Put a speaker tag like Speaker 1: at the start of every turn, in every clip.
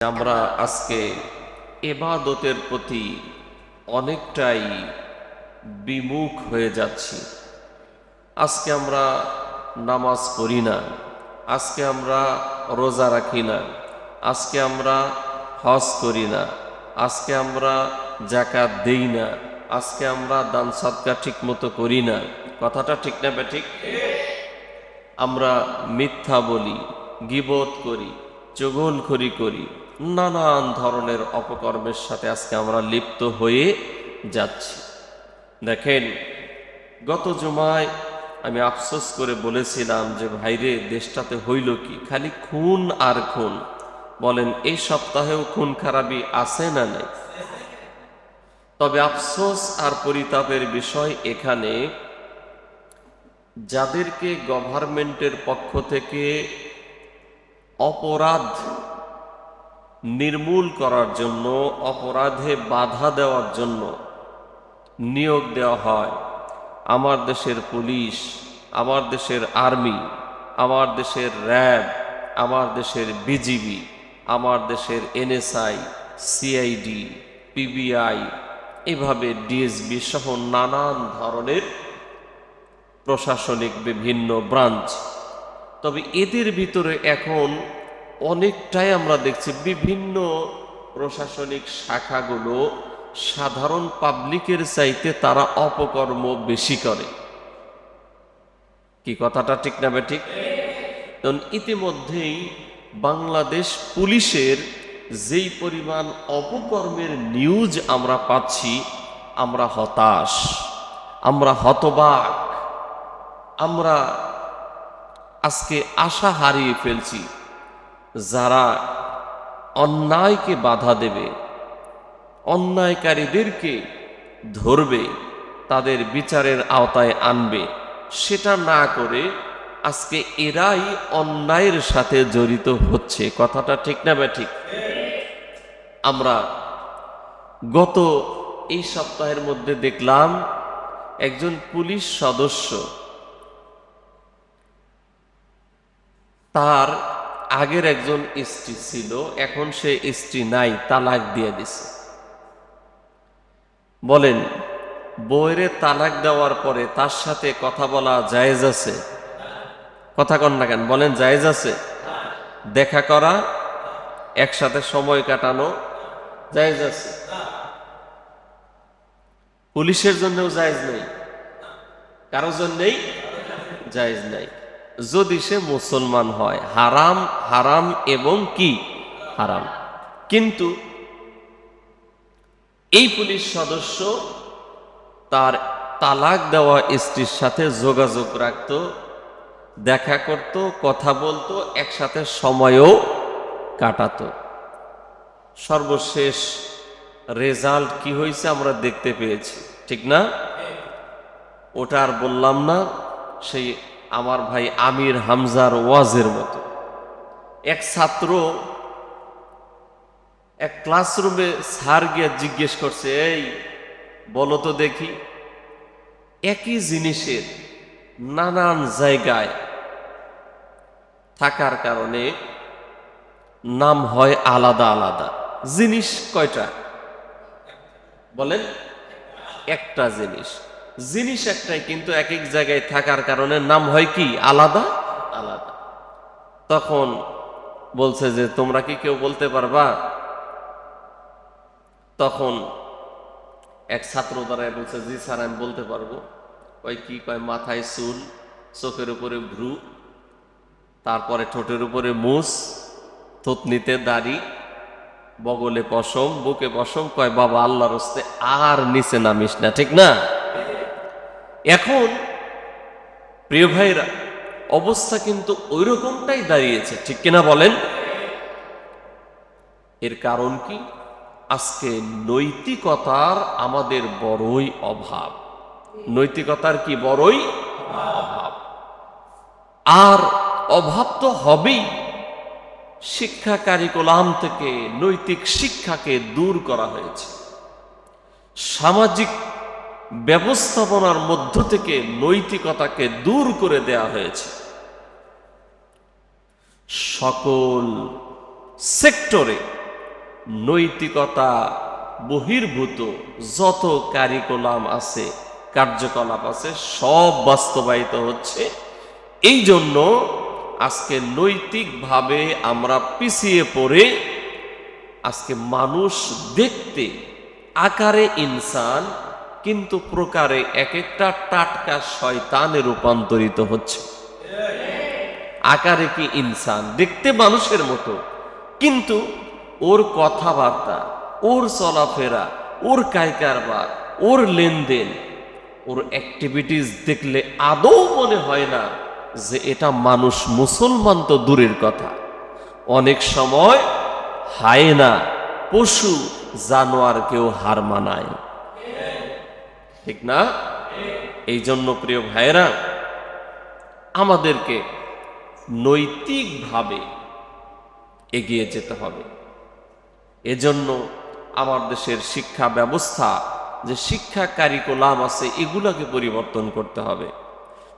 Speaker 1: আমরা আজকে ইবাদতের প্রতি অনেকটাই বিমুখ হয়ে যাচ্ছি। আজকে আমরা নামাজ পড়ি না, আজকে আমরা রোজা রাখি না, আজকে আমরা হজ করি না, আজকে আমরা যাকাত দেই না, আজকে আমরা দান সদকা ঠিক মতো করি না। কথাটা ঠিক না বেঠিক? আমরা মিথ্যা বলি, গীবত করি, চুগলখড়ি করি, নানান ধরনের অপকর্মের সাথে আজকে আমরা লিপ্ত হয়ে যাচ্ছি। দেখেন, গত জুমায় আমি আফসোস করে বলেছিলাম যে ভাইরে, দেশটাতে হইল কি, খালি খুন আর খুন। বলেন এই সপ্তাহেও খুন খারাপি আছে না নাই? তবে আফসোস আর পরিতাপের বিষয় এখানে, যাদেরকে গভর্নমেন্টের পক্ষ থেকে অপরাধ নির্মূল করার জন্য, অপরাধে বাধা দেওয়ার জন্য নিয়োগ দেওয়া হয়, আমার দেশের পুলিশ, আমার দেশের আর্মি, আমার দেশের র্যাব, আমার দেশের বিজিবি, আমার দেশের এনএসআই, সিআইডি, পিবিআই, এভাবে ডিএসবি সহ নানান ধরনের প্রশাসনিক বিভিন্ন ব্রাঞ্চ। তবে এদের ভিতরে এখন অনেকটাই আমরা দেখছি বিভিন্ন প্রশাসনিক শাখাগুলো সাধারণ পাবলিকের চাইতে তারা অপকর্ম বেশি করে। কি কথাটা ঠিক না বেঠিক? কারণ ইতিমধ্যেই বাংলাদেশ পুলিশের যেই পরিমাণ অপকর্মের নিউজ আমরা পাচ্ছি, আমরা হতাশ, আমরা হতবাক, আমরা আজকে আশা হারিয়ে ফেলছি। যারা অন্যায়কে বাধা দেবে, অন্যায়কারীদেরকে ধরবে, তাদের বিচারের আওতায় আনবে, সেটা না করে আজকে এরাই অন্যায়ের সাথে জড়িত হচ্ছে। কথাটা ঠিক না বেঠিক? আমরা গত এই সপ্তাহের মধ্যে দেখলাম একজন পুলিশ সদস্য, তার আগের একজন স্ত্রী ছিল, এখন সে স্ত্রী নাই, তালাক দিয়ে দিছে। বলেন, বউয়েরে তালাক দেওয়ার পরে তার সাথে কথা বলা জায়েজ আছে? কথা কন না কেন? বলেন জায়েজ আছে? দেখা করা, একসাথে সময় কাটানো জায়েজ আছে? পুলিশের জন্যও জায়েজ নেই, কারোর জন্যই জায়েজ নাই, যদি সে মুসলমান হয়। হারাম, হারাম এবং কি হারাম। কিন্তু এই পুলিশ সদস্য তার তালাক দেওয়া স্ত্রীর সাথে যোগাযোগ রাখত, দেখা করত, কথা বলতো, একসাথে সময়ও কাটাতো। সর্বশেষ রেজাল্ট কি হয়েছে আমরা দেখতে পেয়েছি, ঠিক না? ওটা আর বললাম না। সেই আমার ভাই আমির হামজার ওয়াজের মতো এক ছাত্র এক ক্লাসরুমে স্যার গিয়ে জিজ্ঞেস করছে, এই বলো তো দেখি, একই জিনিসের নানান জায়গায় থাকার কারণে নাম হয় আলাদা আলাদা। জিনিস কয়টা? বলেন, একটা জিনিস। জিনিস একটাই, কিন্তু এক এক জায়গায় থাকার কারণে নাম হয় কি আলাদা আলাদা। তখন বলছে যে তোমরা কি কেউ বলতে পারবা? তখন এক ছাত্র দ্বারায় বলছে, জি স্যার আমি বলতে পারবো। কয় কি? কয় মাথায় চুল, চোখের উপরে ভ্রু, তারপরে ঠোঁটের উপরে মুছ, থুতনিতে দাড়ি, বগলে পশম, বুকে পশম। কয় বাবা আল্লাহর হস্তে আর নিচে নামিস না, ঠিক না? এখন প্রিয় ভাইরা, অবস্থা কিন্তু ওই রকমটাই দাঁড়িয়েছে, ঠিক কিনা বলেন? এর কারণ কি? আজকে নৈতিকতার আমাদের বড়ই অভাব। নৈতিকতার কি বড়ই অভাব। আর অভাব তো হবেই। শিক্ষা কারিকুলাম থেকে নৈতিক শিক্ষাকে দূর করা হয়েছে। সামাজিক ব্যবস্থাপনার মধ্য থেকে নৈতিকতাকে দূর করে দেয়া হয়েছে। সকল সেক্টরে নৈতিকতা বহির্ভূত যত কারিকুলাম আছে, কার্যকলাপ আছে, সব বাস্তবায়িত হচ্ছে। এই জন্য আজকে নৈতিকভাবে আমরা পিছিয়ে পড়ে আজকে মানুষ দেখতে আকারে ইনসান কিন্তু প্রকারে এক একটা টাটকা শয়তানে রূপান্তরিত হচ্ছে। আকারে কি ইনসান, দেখতে মানুষের মতো, কিন্তু ওর কথাবার্তা, ওর চলাফেরা, ওর কারবার, ওর লেনদেন, ওর অ্যাক্টিভিটিস দেখলে আদৌ মনে হয় না যে এটা মানুষ। মুসলমান তো দূরের কথা, অনেক সময় হায়না, পশু, জানোয়ারকেও হার মানায়, ঠিক না? এই জন্য প্রিয় ভাইয়েরা, আমাদেরকে নৈতিকভাবে এগিয়ে যেতে হবে। এজন্য আমার দেশের শিক্ষা ব্যবস্থা, যে শিক্ষা কারিকুলাম আছে, এগুলাকে পরিবর্তন করতে হবে।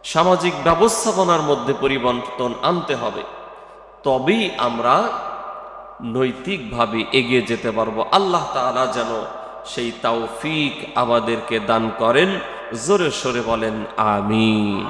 Speaker 1: সামাজিক ব্যবস্থাপনার মধ্যে পরিবর্তন আনতে হবে, তবেই আমরা নৈতিকভাবে এগিয়ে যেতে পারবো। আল্লাহ তাআলা যেন সেই তৌফিক আমাদেরকে দান করেন। জোরে সোরে বলেন আমিন।